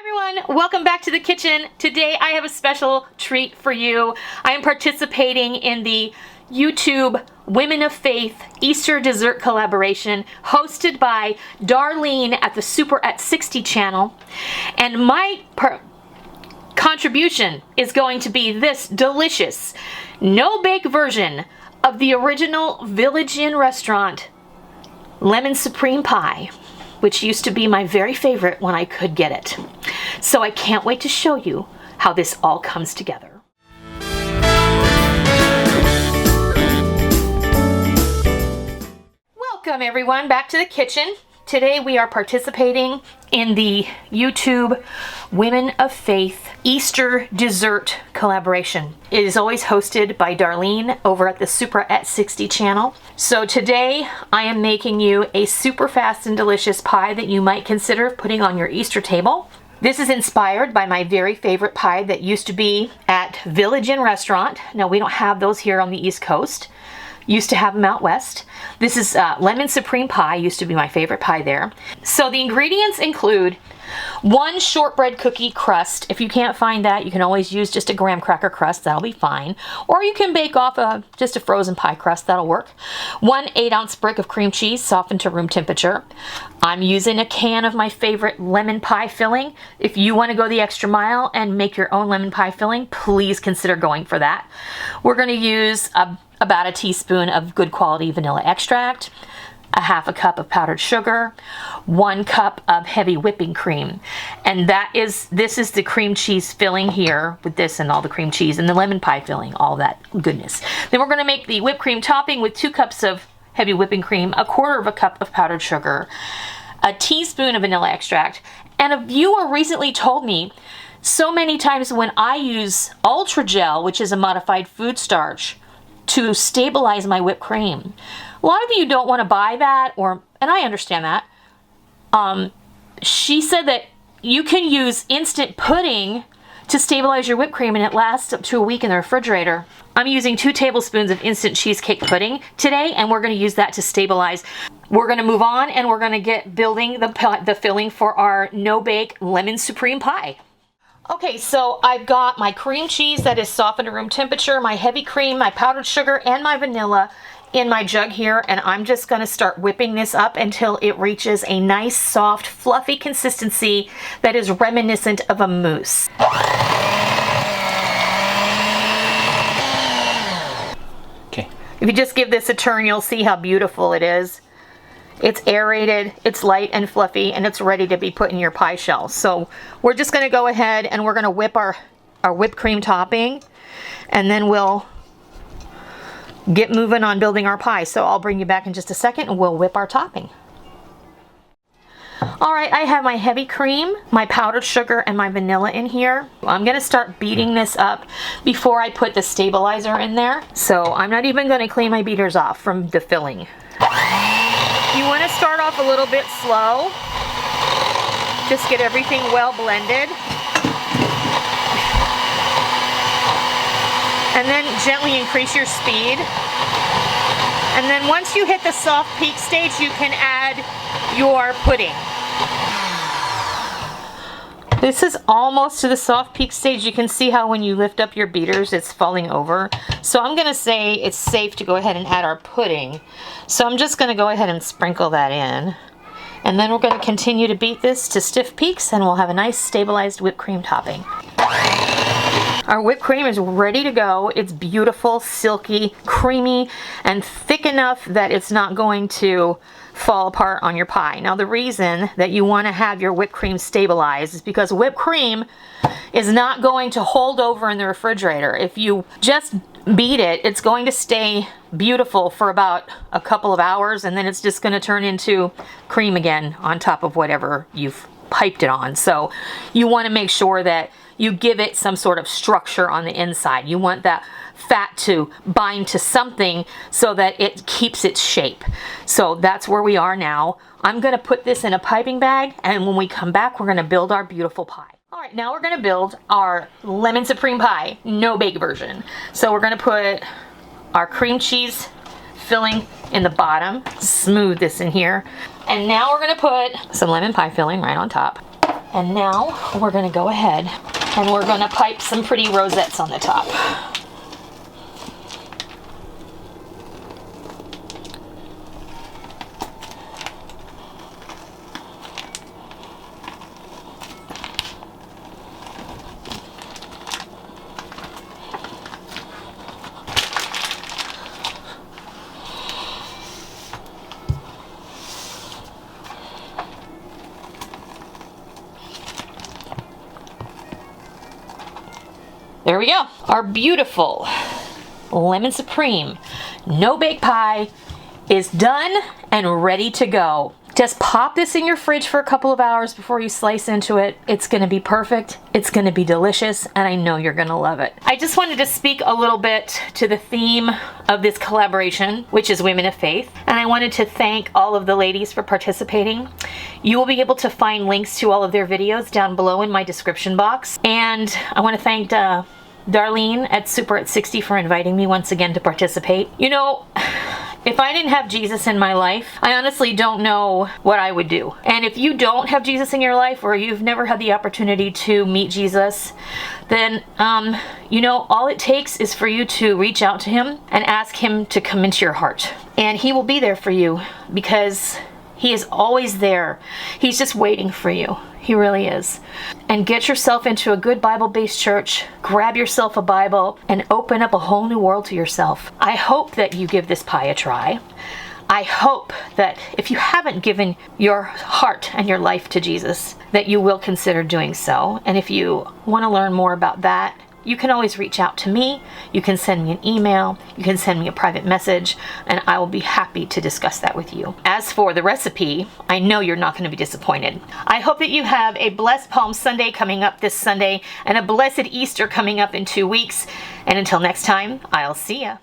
Everyone, welcome back to the kitchen. Today I have a special treat for you. I am participating in the YouTube Women of Faith Easter dessert collaboration hosted by Darlene at the Super at 60 channel. And my contribution is going to be this delicious, no-bake version of the original Village Inn restaurant lemon supreme pie, which used to be my very favorite when I could get it. So I can't wait to show you how this all comes together. Welcome everyone back to the kitchen. Today we are participating in the YouTube Women of Faith Easter dessert collaboration. It is always hosted by Darlene over at the Super at 60 channel. So today I am making you a super fast and delicious pie that you might consider putting on your Easter table. This is inspired by my very favorite pie that used to be at Village Inn restaurant. Now we don't have those here on the East Coast. Used to have them out west. This is lemon supreme pie, used to be my favorite pie there. So the ingredients include 1 shortbread cookie crust. If you can't find that, you can always use just a graham cracker crust, that'll be fine. Or you can bake off just a frozen pie crust, that'll work. 1 8-ounce brick of cream cheese, softened to room temperature. I'm using a can of my favorite lemon pie filling. If you want to go the extra mile and make your own lemon pie filling, please consider going for that. We're going to use about a teaspoon of good quality vanilla extract, a 1/2 cup of powdered sugar, 1 cup of heavy whipping cream. And this is the cream cheese filling here with this and all the cream cheese and the lemon pie filling, all that goodness. Then we're going to make the whipped cream topping with 2 cups of heavy whipping cream, 1/4 cup of powdered sugar, a teaspoon of vanilla extract. And a viewer recently told me so many times when I use Ultra Gel, which is a modified food starch, to stabilize my whipped cream. A lot of you don't want to buy that, and I understand that. She said that you can use instant pudding to stabilize your whipped cream and it lasts up to a week in the refrigerator. I'm using 2 tablespoons of instant cheesecake pudding today, and we're going to use that to stabilize. We're going to move on and we're going to get building the filling for our no-bake lemon supreme pie. Okay, so I've got my cream cheese that is softened to room temperature, my heavy cream, my powdered sugar, and my vanilla in my jug here, and I'm just going to start whipping this up until it reaches a nice, soft, fluffy consistency that is reminiscent of a mousse. Okay. If you just give this a turn, you'll see how beautiful it is. It's aerated, it's light and fluffy, and it's ready to be put in your pie shell. So we're just going to go ahead and we're going to whip our whipped cream topping, and then we'll get moving on building our pie. So I'll bring you back in just a second and we'll whip our topping. All right, I have my heavy cream, my powdered sugar, and my vanilla in here. I'm going to start beating this up before I put the stabilizer in there. So I'm not even going to clean my beaters off from the filling. You want to start off a little bit slow. Just get everything well blended. And then gently increase your speed. And then once you hit the soft peak stage, you can add your pudding. This is almost to the soft peak stage. You can see how when you lift up your beaters, it's falling over. So I'm going to say it's safe to go ahead and add our pudding. So I'm just going to go ahead and sprinkle that in. And then we're going to continue to beat this to stiff peaks, and we'll have a nice stabilized whipped cream topping. Our whipped cream is ready to go. It's beautiful, silky, creamy, and thick enough that it's not going to fall apart on your pie. Now the reason that you want to have your whipped cream stabilized is because whipped cream is not going to hold over in the refrigerator. If you just beat it, it's going to stay beautiful for about a couple of hours, and then it's just going to turn into cream again on top of whatever you've piped it on. So you want to make sure that you give it some sort of structure on the inside. You want that fat to bind to something so that it keeps its shape. So that's where we are now. I'm going to put this in a piping bag, and when we come back, we're going to build our beautiful pie. All right, now we're going to build our lemon supreme pie, no bake version. So we're going to put our cream cheese filling in the bottom, smooth this in here. And now we're going to put some lemon pie filling right on top. And now we're gonna go ahead and we're gonna pipe some pretty rosettes on the top. There we go. Our beautiful lemon supreme no bake pie is done and ready to go. Just pop this in your fridge for a couple of hours before you slice into it. It's gonna be perfect, it's gonna be delicious, and I know you're gonna love it. I just wanted to speak a little bit to the theme of this collaboration, which is Women of Faith, and I wanted to thank all of the ladies for participating. You will be able to find links to all of their videos down below in my description box, and I want to thank Darlene at Super at 60 for inviting me once again to participate. You know, if I didn't have Jesus in my life, I honestly don't know what I would do. And if you don't have Jesus in your life, or you've never had the opportunity to meet Jesus, then, you know, all it takes is for you to reach out to him and ask him to come into your heart. And he will be there for you, because he is always there. He's just waiting for you. He really is. And get yourself into a good Bible-based church, grab yourself a Bible, and open up a whole new world to yourself. I hope that you give this pie a try. I hope that if you haven't given your heart and your life to Jesus, that you will consider doing so. And if you want to learn more about that, you can always reach out to me. You can send me an email. You can send me a private message, and I will be happy to discuss that with you. As for the recipe, I know you're not going to be disappointed. I hope that you have a blessed Palm Sunday coming up this Sunday and a blessed Easter coming up in 2 weeks. And until next time, I'll see ya.